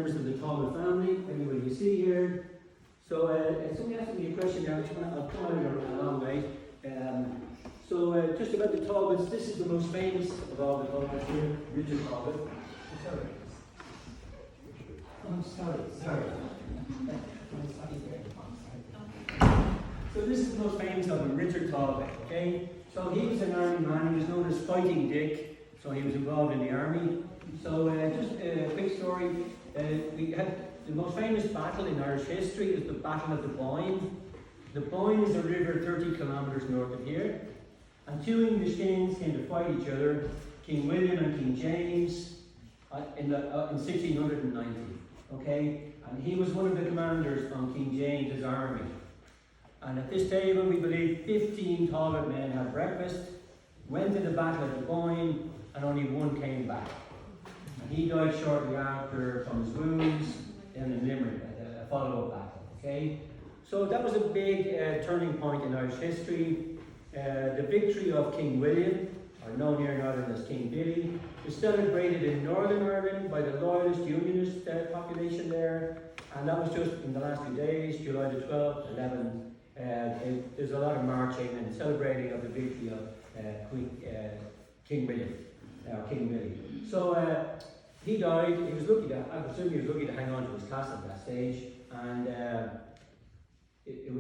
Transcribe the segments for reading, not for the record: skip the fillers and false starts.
members of the Talbot family, anybody you see here. So somebody asked me a question now, which I'll come out a long way. Just about the Talbots, this is the most famous of all the Talbots here, Richard Talbot. Sorry. I'm sorry. So this is the most famous of them, Richard Talbot, okay? So he was an army man, he was known as Fighting Dick, so he was involved in the army. So just a quick story, we had the most famous battle in Irish history is the Battle of the Boyne. The Boyne is a river 30 kilometres north of here. And two English kings came to fight each other, King William and King James, in 1690. Okay? And he was one of the commanders on King James's army. And at this table, we believe 15 Talbot men had breakfast, went to the Battle of the Boyne, and only one came back. And he died shortly after from his wounds in Limerick, a follow-up battle. Okay? So that was a big turning point in Irish history. The victory of King William, or known here in Ireland as King Billy, is celebrated in Northern Ireland by the Loyalist Unionist population there. And that was just in the last few days, July the 12th, 11th. There's a lot of marching and celebrating of the victory of King William, King Billy. So he died. He was lucky I presume he was lucky to hang on to his castle at that stage. And it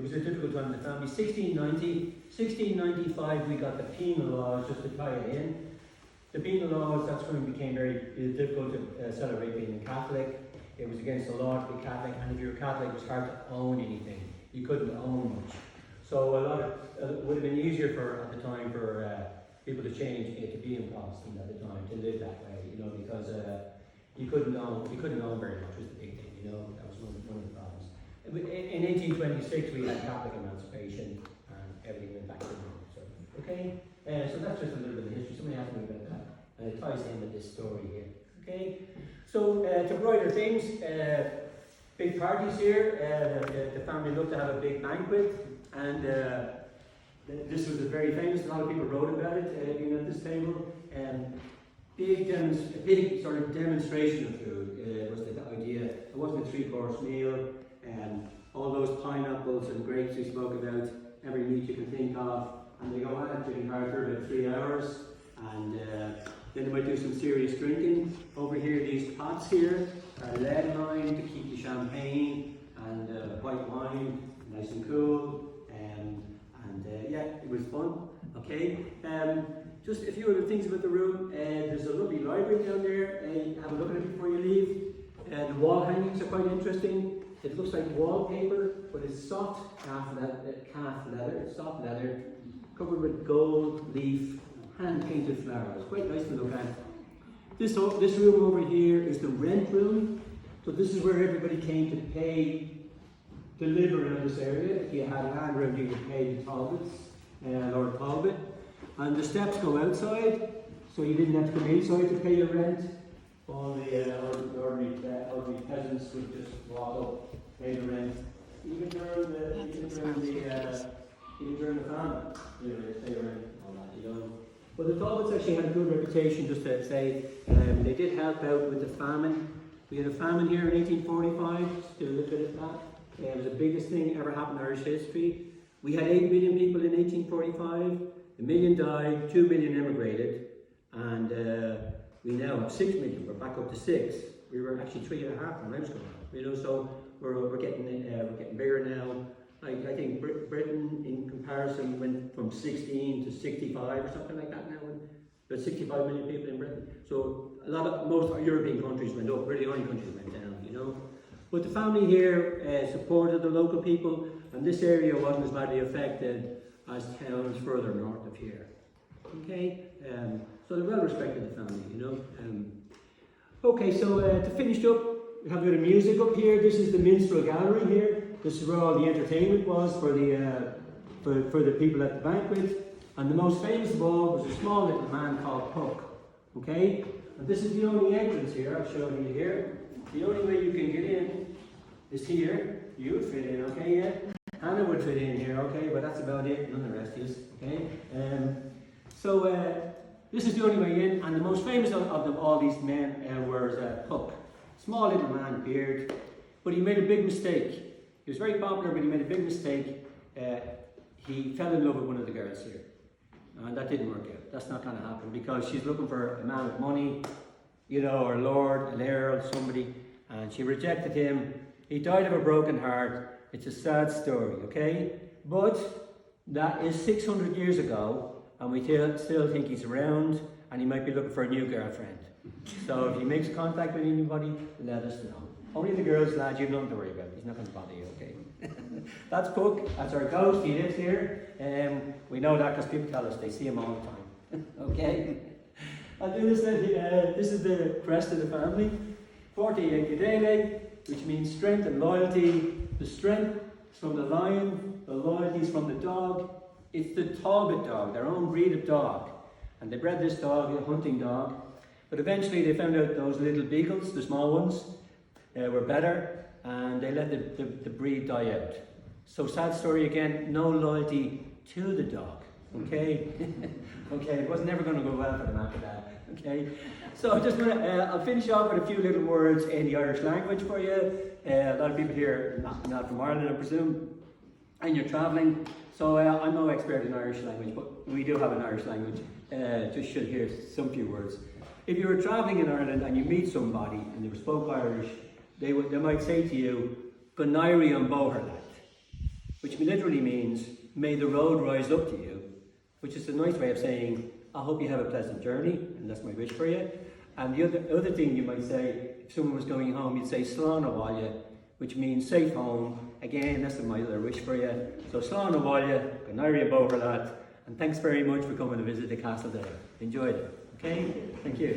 was a difficult time in the family. 1695 we got the penal laws, just to tie it in. The penal laws, that's when it became very difficult to celebrate being a Catholic. It was against the law to be Catholic, and if you were Catholic, it was hard to own anything. You couldn't own much. So it would have been easier at the time for people to change to being Protestant at the time, to live that way, because you couldn't own very much was the big thing, that was one of the problems. In 1826 we had Catholic emancipation and everything went back to normal. So, okay? So that's just a little bit of history. Somebody asked me about that, and it ties in with this story here. Okay? So to brighter things, big parties here. The family loved to have a big banquet, and this was very famous. A lot of people wrote about it being at this table. Big sort of demonstration of food was the idea. It wasn't a 3-course meal. All those pineapples and grapes we spoke about, every meat you can think of, and they go on it during hard for about 3 hours, and then they might do some serious drinking. Over here, these pots here are lead lined to keep the champagne and white wine nice and cool, yeah, it was fun. Okay, just a few other things about the room. There's a lovely library down there. Have a look at it before you leave. The wall hangings are quite interesting. It looks like wallpaper, but it's soft calf leather, soft leather, covered with gold leaf, hand-painted flowers. Quite nice to look at. This room over here is the rent room. So this is where everybody came to live around this area. If you had land around, you would pay the Talbots, Lord Talbot. And the steps go outside, so you didn't have to come inside to pay your rent. All the ordinary peasants would just walk up, pay the rent. Even during the famine, they pay rent, all that, But the Talbots actually had a good reputation, just to say. They did help out with the famine. We had a famine here in 1845, still a little bit of that. It was the biggest thing ever happened in Irish history. We had 8 million people in 1845. 1 million died, 2 million emigrated, and we now have 6 million. We're back up to 6. We were actually 3.5 when I was going on. So we're getting bigger now. I think Britain, in comparison, went from 16 to 65 or something like that now. There's 65 million people in Britain. So most European countries went up. We're the only countries went down. But the family here supported the local people, and this area wasn't as badly affected as towns further north of here. Okay, so they're well respected, the family, Okay, so to finish up, we have a bit of music up here. This is the minstrel gallery here. This is where all the entertainment was for the people at the banquet. And the most famous of all was a small little man called Puck. Okay, and this is the only entrance here. I'll show you here. The only way you can get in is here. You would fit in, okay, yeah? Hannah would fit in here, okay, but that's about it. None of the rest is, okay? This is the only way in, and the most famous of them, all these men, was Puck. Small little man, beard, but he made a big mistake. He was very popular, but he made a big mistake. He fell in love with one of the girls here. And that didn't work out. That's not going to happen because she's looking for a man with money, you know, or lord, an earl, somebody. And she rejected him. He died of a broken heart. It's a sad story, okay? But that is 600 years ago, and we still think he's around, and he might be looking for a new girlfriend. So if he makes contact with anybody, let us know. Only the girls, lads, you've nothing to worry about. He's not going to bother you, okay? That's Puck. That's our ghost. He lives here. We know that because people tell us they see him all the time. Okay? I'll do this then. This is the crest of the family. 48 Gedele, which means strength and loyalty. The strength is from the lion, the loyalty is from the dog. It's the Talbot dog, their own breed of dog. And they bred this dog, a hunting dog. But eventually they found out those little beagles, the small ones, were better, and they let the breed die out. So sad story again, no loyalty to the dog, okay? Okay, it was never going to go well for them after that, okay? So I'll finish off with a few little words in the Irish language for you. A lot of people here, not from Ireland, I presume, and you're travelling. So I'm no expert in Irish language, but we do have an Irish language. Just should hear some few words. If you were travelling in Ireland and you meet somebody and they spoke Irish, they might say to you, Gonairi an Boherlat, which literally means, may the road rise up to you, which is a nice way of saying, I hope you have a pleasant journey, and that's my wish for you. And the other thing you might say, if someone was going home, you'd say Slán Walya, which means safe home. Again, that's my other wish for you. So Slán Walya, Gonairi an Boherlat, and thanks very much for coming to visit the castle today. Enjoyed it. Okay? Thank you.